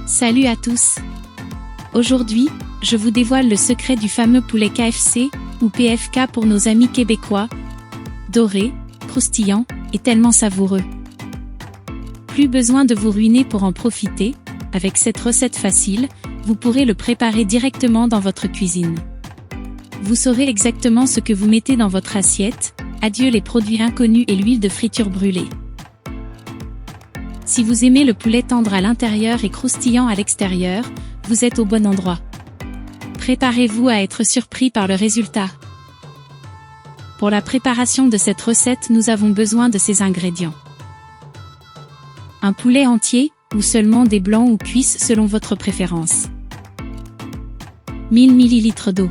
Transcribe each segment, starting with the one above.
Salut à tous. Aujourd'hui, je vous dévoile le secret du fameux poulet KFC, ou PFK pour nos amis québécois. Doré, croustillant, et tellement savoureux. Plus besoin de vous ruiner pour en profiter, avec cette recette facile, vous pourrez le préparer directement dans votre cuisine. Vous saurez exactement ce que vous mettez dans votre assiette, adieu les produits inconnus et l'huile de friture brûlée. Si vous aimez le poulet tendre à l'intérieur et croustillant à l'extérieur, vous êtes au bon endroit. Préparez-vous à être surpris par le résultat. Pour la préparation de cette recette, nous avons besoin de ces ingrédients. Un poulet entier, ou seulement des blancs ou cuisses selon votre préférence. 1000 ml d'eau.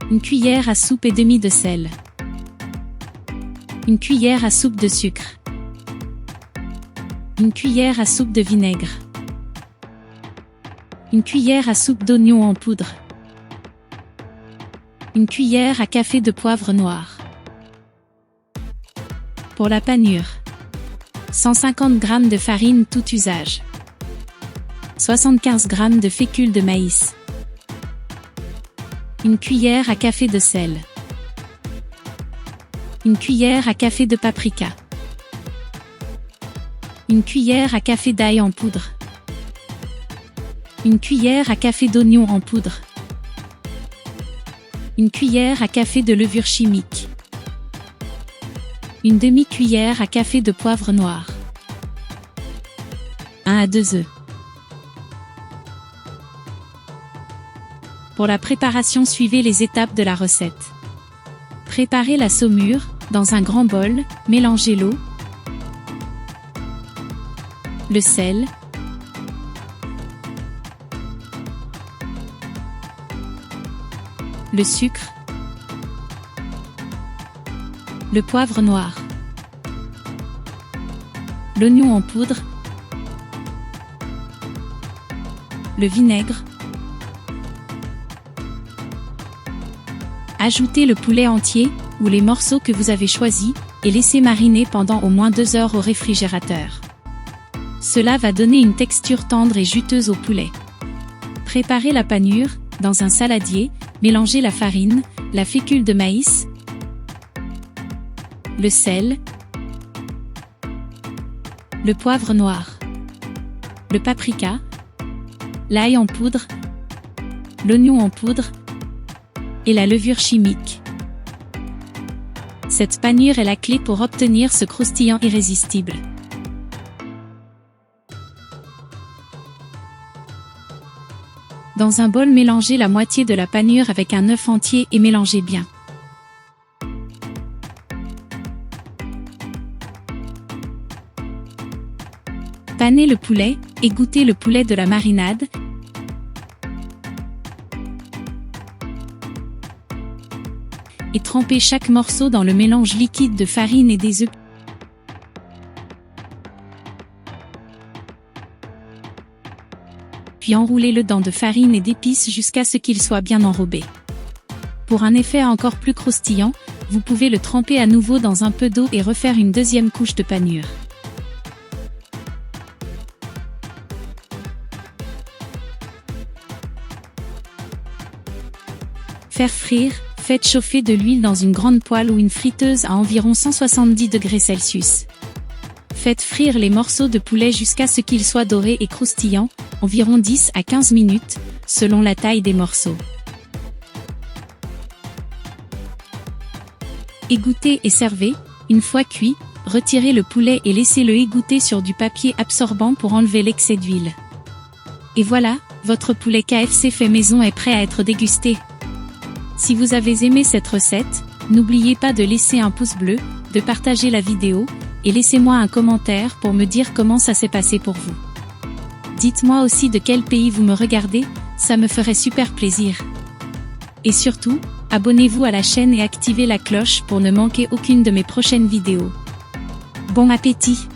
Une cuillère à soupe et demie de sel. Une cuillère à soupe de sucre. Une cuillère à soupe de vinaigre. Une cuillère à soupe d'oignon en poudre. Une cuillère à café de poivre noir. Pour la panure. 150 g de farine tout usage. 75 g de fécule de maïs. Une cuillère à café de sel. Une cuillère à café de paprika. Une cuillère à café d'ail en poudre. Une cuillère à café d'oignon en poudre. Une cuillère à café de levure chimique. Une demi-cuillère à café de poivre noir. 1 à 2 œufs. Pour la préparation, suivez les étapes de la recette. Préparez la saumure, dans un grand bol, mélangez l'eau, le sel, le sucre, le poivre noir, l'oignon en poudre, le vinaigre. Ajoutez le poulet entier, ou les morceaux que vous avez choisis, et laissez mariner pendant au moins 2 heures au réfrigérateur. Cela va donner une texture tendre et juteuse au poulet. Préparez la panure, dans un saladier, mélangez la farine, la fécule de maïs, le sel, le poivre noir, le paprika, l'ail en poudre, l'oignon en poudre, et la levure chimique. Cette panure est la clé pour obtenir ce croustillant irrésistible. Dans un bol, mélangez la moitié de la panure avec un œuf entier et mélangez bien. Panez le poulet, égouttez le poulet de la marinade. Et trempez chaque morceau dans le mélange liquide de farine et des œufs. Puis enroulez-le dans de farine et d'épices jusqu'à ce qu'il soit bien enrobé. Pour un effet encore plus croustillant, vous pouvez le tremper à nouveau dans un peu d'eau et refaire une deuxième couche de panure. Faire frire, faites chauffer de l'huile dans une grande poêle ou une friteuse à environ 170 degrés Celsius. Faites frire les morceaux de poulet jusqu'à ce qu'ils soient dorés et croustillants, environ 10 à 15 minutes, selon la taille des morceaux. Égouttez et servez. Une fois cuit, retirez le poulet et laissez-le égoutter sur du papier absorbant pour enlever l'excès d'huile. Et voilà, votre poulet KFC fait maison est prêt à être dégusté. Si vous avez aimé cette recette, n'oubliez pas de laisser un pouce bleu, de partager la vidéo, et laissez-moi un commentaire pour me dire comment ça s'est passé pour vous. Dites-moi aussi de quel pays vous me regardez, ça me ferait super plaisir. Et surtout, abonnez-vous à la chaîne et activez la cloche pour ne manquer aucune de mes prochaines vidéos. Bon appétit!